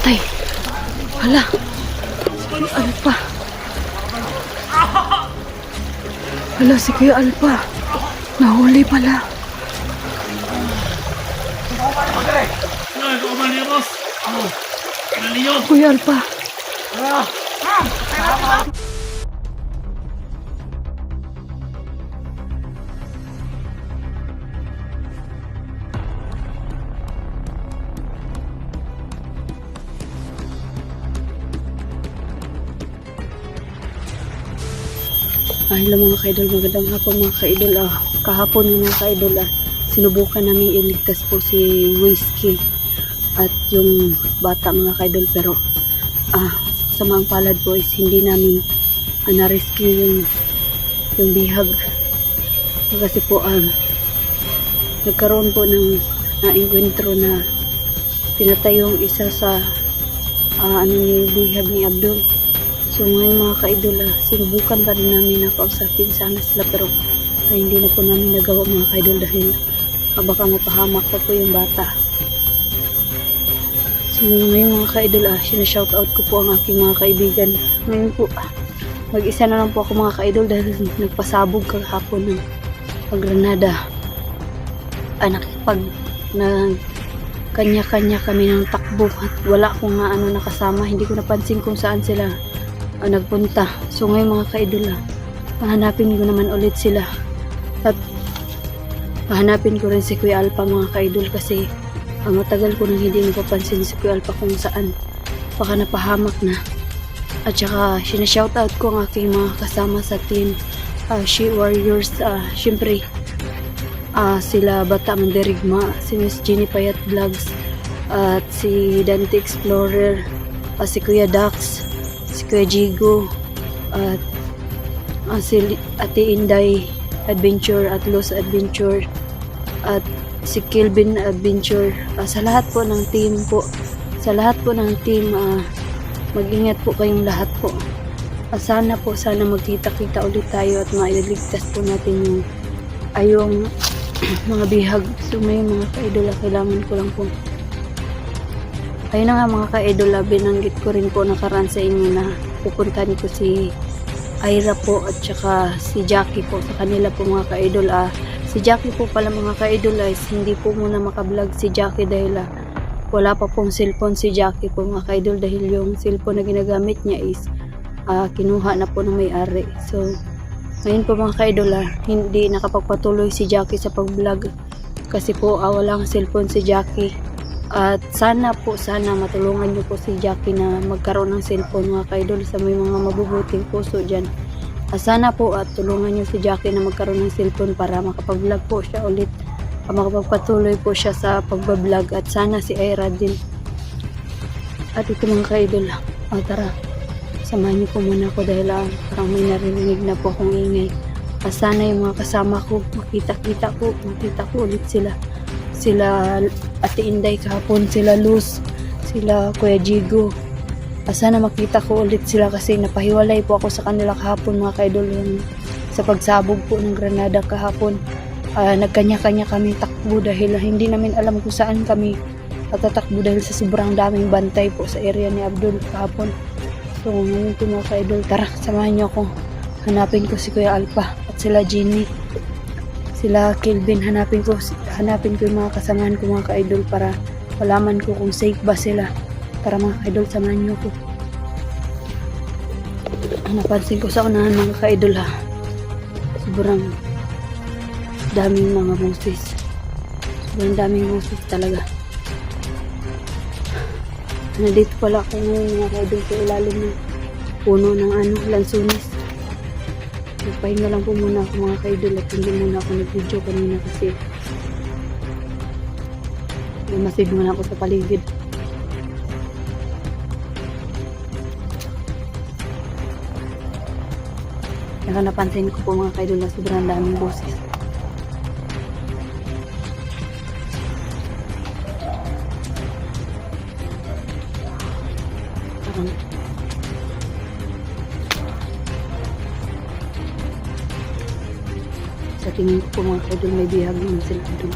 Patay. Hala. Si Alpha. Hala, si Kuya Alpha. Nahuli pala. Kuya Alpha. Hello mga ka-idol, magandang hapon mga ka-idol. Kahapon mga ka-idol, sinubukan namin iligtas po si Whiskey at yung bata mga ka-idol, pero sa mga palad po is hindi namin na-rescue yung bihag kasi po nagkaroon po ng na-encuentro na pinatay yung isa sa ni bihag ni Abdul. So ngayon mga ka-idol, sinubukan pa rin namin na kausapin sana sila, pero hindi na po namin nagawa mga ka-idol dahil baka mapahamak pa po yung bata. So ngayon mga ka-idol, sinashoutout ko po ang aking mga kaibigan. Ngayon po, mag-isa na lang po ako mga ka-idol dahil nagpasabog kahapon ng Granada. Kanya-kanya kami ng takbo at wala akong nakasama. Hindi ko napansin kung saan sila nagpunta. So ngayon mga ka-idol, pahanapin ko naman ulit sila at pahanapin ko rin si Kuya Alpha mga ka-idol, kasi matagal ko nang hindi napapansin si Kuya Alpha kung saan, baka napahamak na. At saka sinashoutout ko ang aking mga kasama sa team She Warriors. Syempre sila Bata Mandirigma, si Miss Jenny Payat Vlogs, at si Dante Explorer, si Kuya Dax, si Kuya Jigo, at si Ate Inday Adventure at Los Adventure, at si Kelvin Adventure. Sa lahat po ng team mag-ingat po kayong lahat po. Sana magkita-kita ulit tayo at mailigtas po natin yung mga bihag. So may mga ka-idol, kailangan ko lang po, ayun na nga mga ka-idol, binanggit ko rin po nakaraan sa inyo na pupuntahan ko si Ira po at saka si Jackie po. Sa kanila po mga ka-idol, si Jackie po pala mga ka-idol, hindi po muna makablog si Jackie dahil wala pa pong cellphone si Jackie po mga ka-idol, dahil yung cellphone na ginagamit niya is kinuha na po ng may-ari. So ngayon po mga ka-idol, hindi nakapagpatuloy si Jackie sa pag-vlog kasi po walang cellphone si Jackie. At sana matulungan nyo po si Jackie na magkaroon ng cellphone mga ka-idol, sa may mga mabubuting puso dyan. Sana po tulungan nyo si Jackie na magkaroon ng cellphone para makapag-vlog po siya ulit, makapagpatuloy po siya sa pagbablog, at sana si Ira din. At ito mga ka-idol, tara, samahan nyo po muna ako dahil parang may narinig na po akong ingay. Sana yung mga kasama ko makita ko ulit sila Ate Inday kahapon, sila Luz, sila Kuya Jigo. Sana makita ko ulit sila kasi napahiwalay po ako sa kanila kahapon mga ka-idol, sa pagsabog po ng Granada kahapon. Nagkanya-kanya kami takbo dahil hindi namin alam kung saan kami tatakbo dahil sa sobrang daming bantay po sa area ni Abdul kahapon. So ngayon po mga ka-idol, tara, samahan niyo ako. Hanapin ko si Kuya Alpha at sila Jenny, sila Kelvin. Hanapin ko yung mga kasamahan ko mga ka-idol para malaman ko kung safe ba sila. Tara mga ka-idol, samahan niyo ko. Napansin ko sa unahan mga ka-idol, sobrang daming mga moses. Sobrang daming moses talaga. Nandito pala ako ngayon mga ka-idol sa ilalim ng puno ng lansunis. Nagpahinga lang po muna ako mga ka-idol at hindi muna ako nag-video kanina kasi masid muna ako sa paligid. Kaya napansin ko po mga ka-idol na sobrang daming boses. Sa tingin ko po mga ka-idol, may bihag naman sila doon.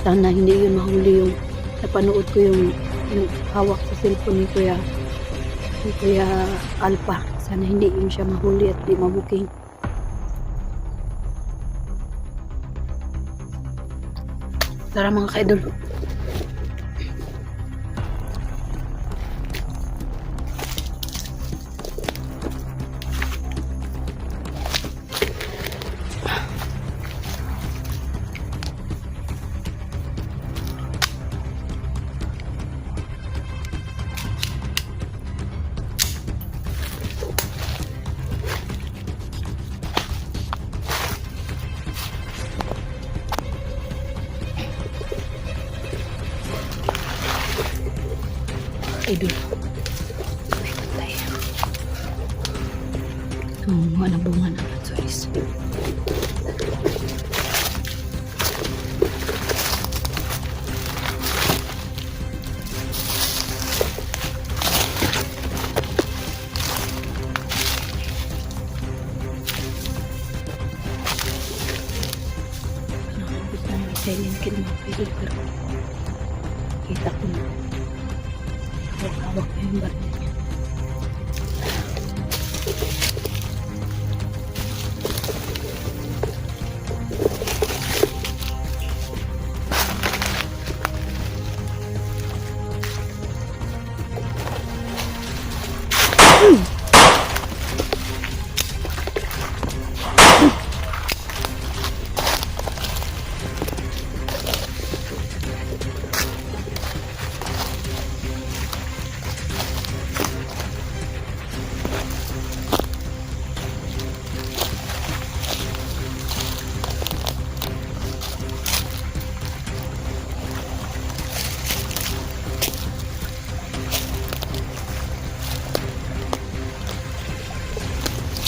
Sana hindi yun mahuli yung napanood ko yung hawak sa cellphone ni Kuya Alpha. Sana hindi yun siya mahuli at di mabuking. Tara mga ka-idol. Idol. Ay, tayo. Bunga na bunga na. Sorry. Silent kill mga idol, pero kita ko na hawak na yung baril niya.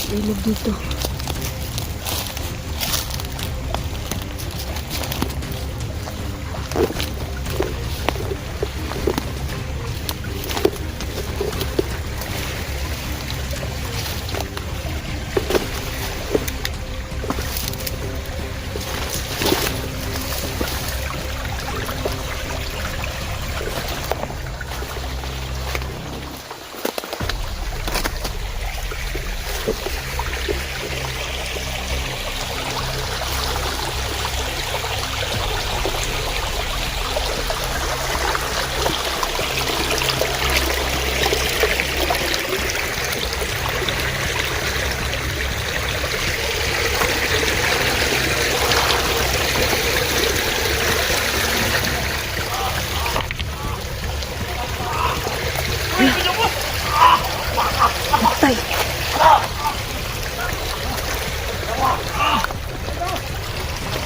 Ilog dito. Tay.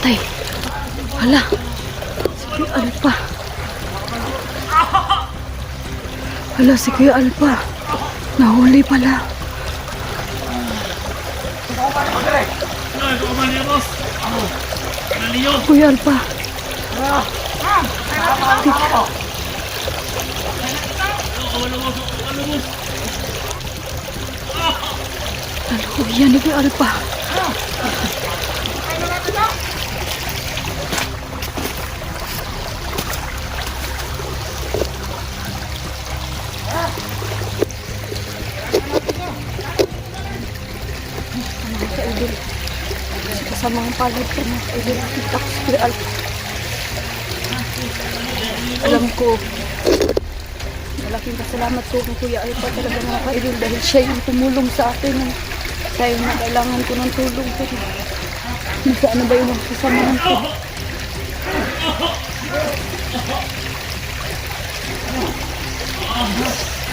Tay. Hala. Si Kuya Alpha. Hala, si Kuya Alpha. Nahuli pala. Kuya Alpha. Aduh, yan ni Kuya Alpha. Mga ka-idol, kasamang palad ko mga ka-idol, nakita ko si Kuya Alpha. Alam ko, malaking pasalamat ko kay Kuya Alpha talaga mga ka-idol dahil siya yung tumulong sa akin nung tayo na kailangan ko ng tulong ko. Ano ba yung kasamahan ko?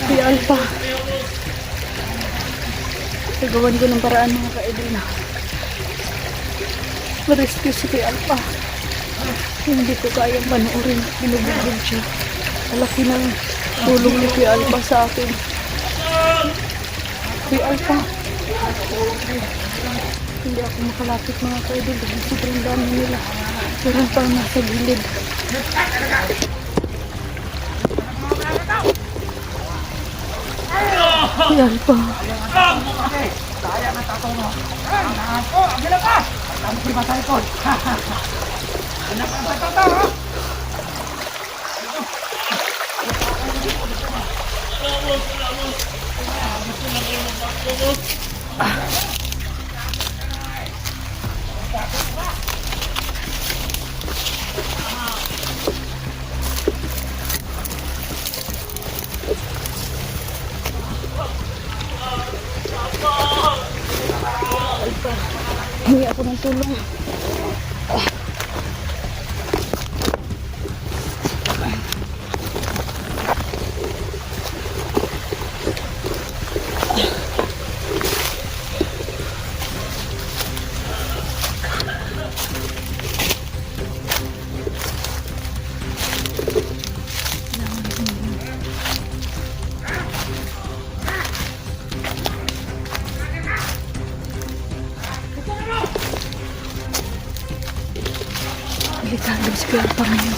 Kuya Alpha, nagawan ko ng paraan mga ka-idol na ma-rescue si Kuya Alpha. Hindi ko kayang panoorin at binubugbog siya. Malaki ng tulong ni Kuya Alpha sa akin. Kuya Alpha, hindi ako makalapit mga ka-idol dahil sobrang dami nila. Meron pang nasa gilid. Kuya Alpha. ako ng tulong. Delikado si Kuya Alpa ngayon.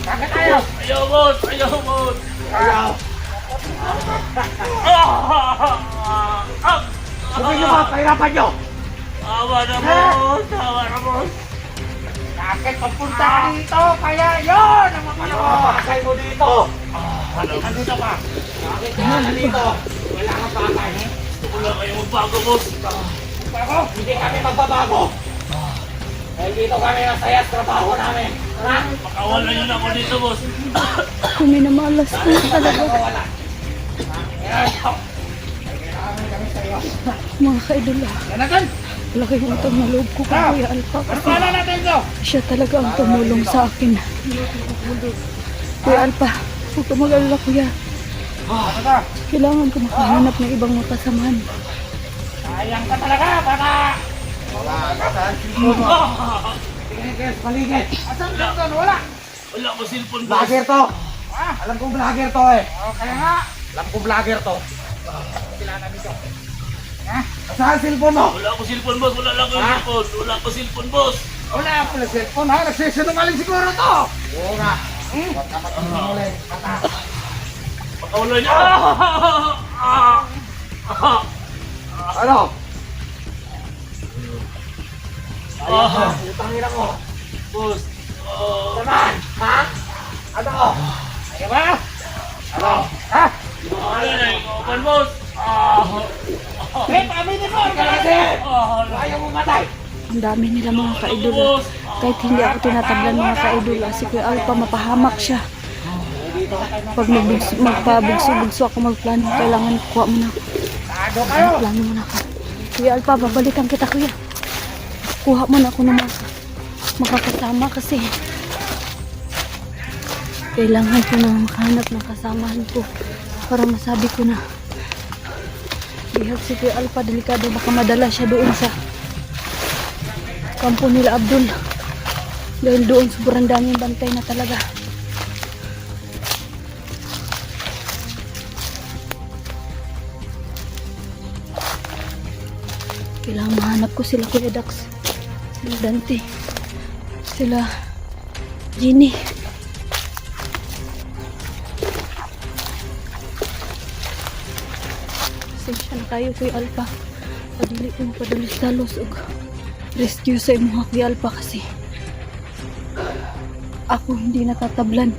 Bakit tayo? Ayaw, boss! Ayaw, boss! Ayaw. Sabihin nyo ba, pahirapan nyo? Awa na, boss! Awa na, boss! Bakit papunta ka dito? Kaya yun! Ang mapapakasay mo dito! Nandito pa! Bakit ka nandito? Wala kang pakay. Wala kayong magbago, boss! Bago? Hindi kami magbabago! Dahil dito kami masaya sa trabaho namin. Ha? Pakawalan nyo na ako dito, boss! Kuminamalas ko talaga. Wala. Ayan. Kailangan kami sa'yo. Mga kaidol, Ganagan! laki yung utang na loob ko kay Kuya Alpa. Ano pala natin ito? Siya talaga ang tumulong sa akin. Kuya Alpa, huwag ka mag-alala, Kuya. Ano ka? Kailangan ko makahanap ng ibang makasamahan. Sayang ka talaga, bata! Wala ka saan? Tingin kayo sa paligid. Asan ka doon? Wala! Wala ko cellphone, boss! Vlogger to! Alam kong vlogger to eh. Kaya nga. Alam kong vlogger to. Sila namin to. Saan cellphone mo? Wala ko cellphone, boss! Wala lang ko cellphone! Wala ko cellphone, boss! Wala pala cellphone ha. Nagsisinungaling siguro to. Oo nga. Huwag ka magsisinungaling. Bata. Pakawalan nyo! Ano? Utangin ako! Boss! Naman! Ha? Ano? Ayaw ba? Ano? Ha? Wala na yung open, boss! Eh, paminin mo! Kalasi! Ayaw mo matay! Ang dami nila mga kaidol. Kahit hindi ako tinatablan mga kaidol, si Kuya Alpa mapahamak siya. Pag magpabugso-bugso ako magplano, kailangan kuha mo na ako. Tado kayo! Plano mo na ako. Kuya Alpa, babalikan kita, Kuya. Kuha mo na ako ng makakasama kasi kailangan ko na makahanap ng kasamahan ko para masabi ko na bihag si Kuya Alpa, delikado, baka madala siya doon sa kampo nila Abdul dahil doon sobrang daming bantay na talaga. Kailangan mahanap ko sila Kuya Dax, sila Dante, sila Ginny. Pasensya na kayo Kuya Alpa, padili ko padalos-dalos og rescue sa imuha Kuya Alpa kasi ako hindi natatablan,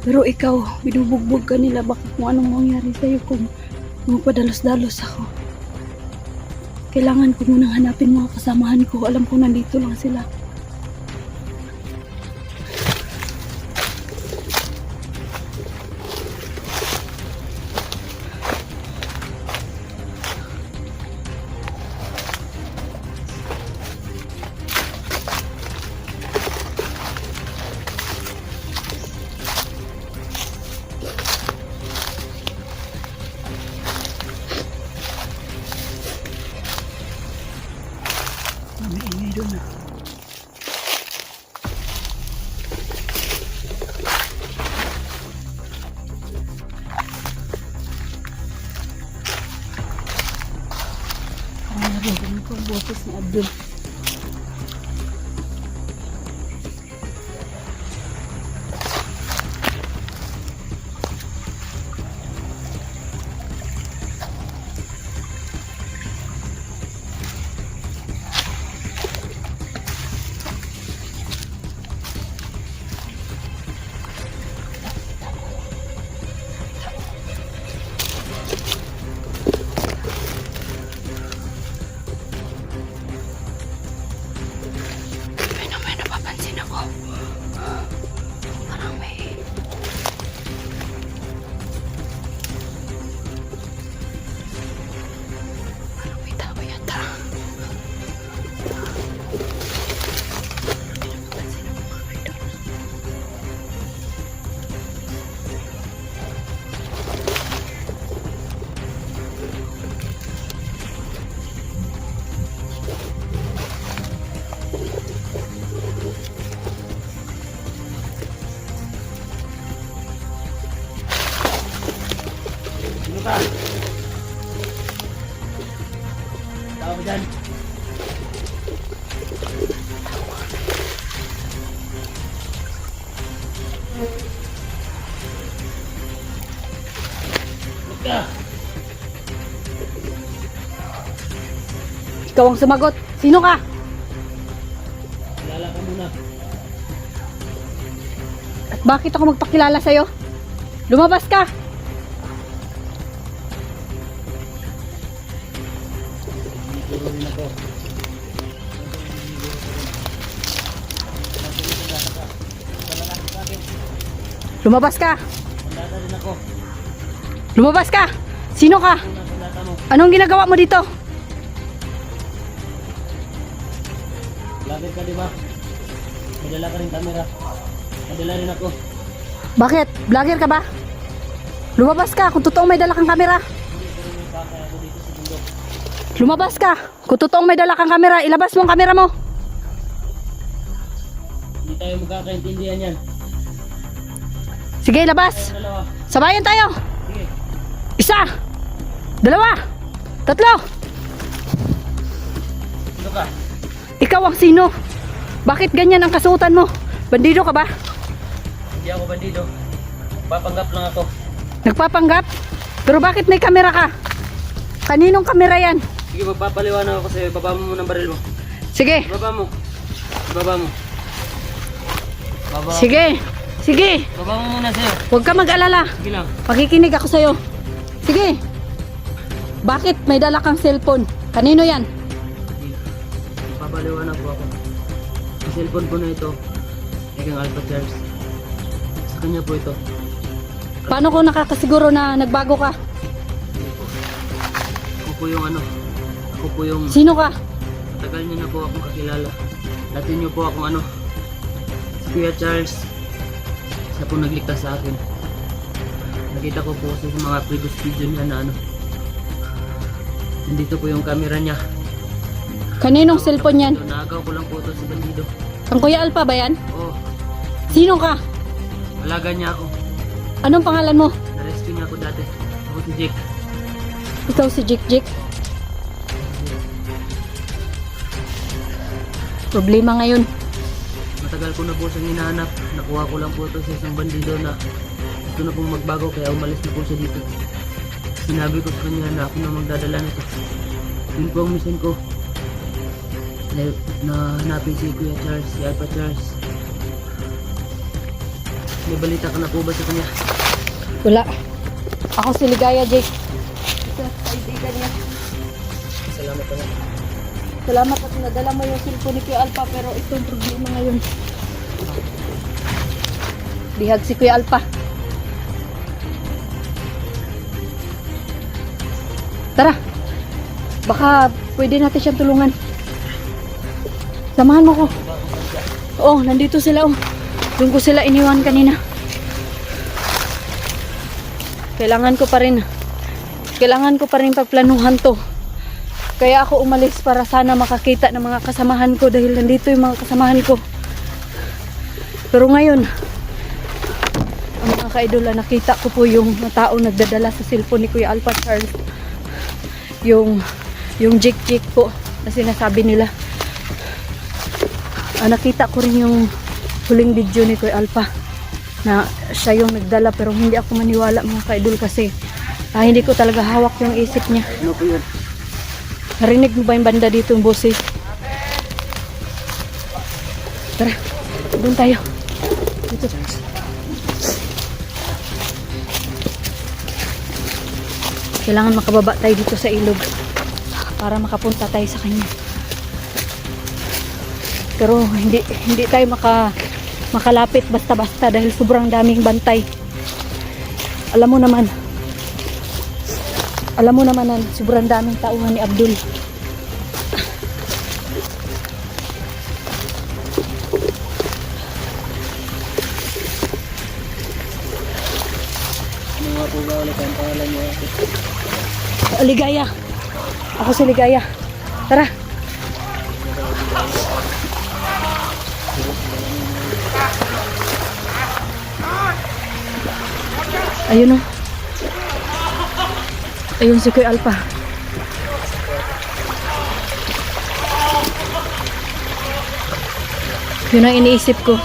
pero ikaw binubugbog ka nila, baka kung anong mangyari sa'yo kung mapadalos-dalos ako. Kailangan ko munang hanapin mga kasamahan ko. Alam ko nandito lang sila. May ingay doon na. Parang narinig ko ang boses ni Abdul. Ano ka? Tao mo dyan. Ba't ka? Ikaw ang sumagot. Sino ka? Kilala ka muna. At bakit ako magpakilala sa'yo? Lumabas ka! Siguro rin ako. Lumabas ka! Sandata rin ako. Lumabas ka! Sino ka? Una sandata mo. Anong ginagawa mo dito? Vlogger ka di ba? May dala ka rin camera. Madala rin ako. Bakit? Vlogger ka ba? Lumabas ka kung totoong may dala kang kamera. Hindi ko rin yung pakay ako dito sa bundok. Lumabas ka kung totoong may dala kang kamera. Ilabas mo ang kamera mo. Hindi tayo magkakaintindihan yan. Sige, labas. Tayo dalawa. Sabayan tayo. Sige. Isa. Dalawa. Tatlo. Sino ka? Ikaw ang sino? Bakit ganyan ang kasuotan mo? Bandido ka ba? Hindi ako bandido. Papanggap lang ako. Nagpapanggap? Pero bakit may kamera ka? Kaninong kamera yan? Sige, magpapaliwanag ako sa'yo. Baba mo muna ang baril mo. Sige. Baba mo. Baba mo. Baba. Sige. Sige. Baba mo muna sa'yo. Huwag ka mag-alala. Sige lang. Makikinig ako sa'yo. Sige. Bakit may dala kang cellphone? Kanino yan? Papaliwanag po ako. Ang cellphone po na ito ay kang Alpha Charles. Sa kanya po ito. Paano ko nakakasiguro na nagbago ka? Ako po yung ano. Ako po yung Sino ka? matagal niyo na po akong kakilala. Dati niyo po akong ano. Si Kuya Charles. Siya po nagligtas sa akin. Nakita ko po sa mga previous video niya na ano. Nandito po yung camera niya. Kaninong cellphone yan? Naagaw ko lang po ito sa bandido. Ang Kuya Alpha ba yan? Oo. Sino ka? Alaga niya ako. Anong pangalan mo? Na-rescue niya ako dati. Ako si Jake. Ikaw si Jik Jik. Problema ngayon. Matagal ko na po siyang hinahanap. Nakuha ko lang po ito sa isang bandido na gusto na pong magbago kaya umalis na po siya dito. Sinabi ko sa kanya na ako na magdadala nito. Yun po ang mission ko. Na hanapin si Kuya Charles, si Alpha Charles. May balita ka na po ba sa kanya? Wala. Ako si Ligaya Jake. Ito, kaibigan niya. Salamat po. Salamat at nadala mo yung cellphone ni Kuya Alpha pero itong problema ngayon. Bihag si Kuya Alpha. Tara. Baka pwede natin siyang tulungan. Samahan mo ko. Oo, nandito sila oh. Doon ko sila iniwan kanina. Kailangan ko pa rin pagplanuhan to. Kaya ako umalis para sana makakita ng mga kasamahan ko dahil nandito yung mga kasamahan ko. Pero ngayon, ang mga kaidola, nakita ko po yung tao nagdadala sa cellphone ni Kuya Alpha Charles. Yung jik-jik po na sinasabi nila. Nakita ko rin yung huling video ni Kuya Alpha na siya yung nagdala pero hindi ako maniwala mga kaidol kasi hindi ko talaga hawak yung isip niya. Ano po yun? Narinig mo ba yung banda dito yung boses? Tara, doon tayo. Dito. Kailangan makababa tayo dito sa ilog para makapunta tayo sa kanya. Pero hindi tayo makalapit basta-basta dahil sobrang daming bantay. Alam mo naman na sobrang daming tauhan ni Abdul. Ano nga po ba ulit ang pangalan niyo? Ligaya. Ako si Ligaya. Tara. Ayun oh. Ayun si Kuya Alpha. Yun ang iniisip ko.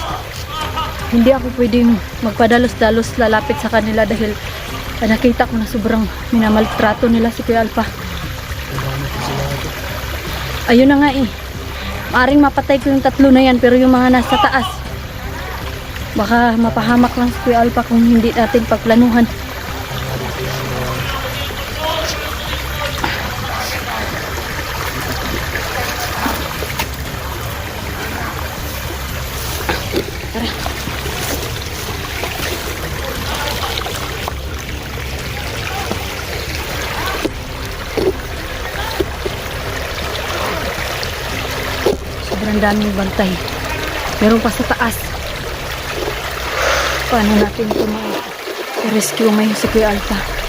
Hindi ako pwedeng magpadalos-dalos lalapit sa kanila dahil nakita ko na sobrang minamaltrato nila si Kuya Alpha. Ayun na nga eh. Maaring mapatay ko yung 3 na yan, pero yung mga nasa taas, baka mapahamak lang si Kuya Alpha kung hindi natin pagplanuhan. Sobrang daming bantay. Meron pa sa taas. Paano natin ito ma-rescue ngayon si Kuya Alpha?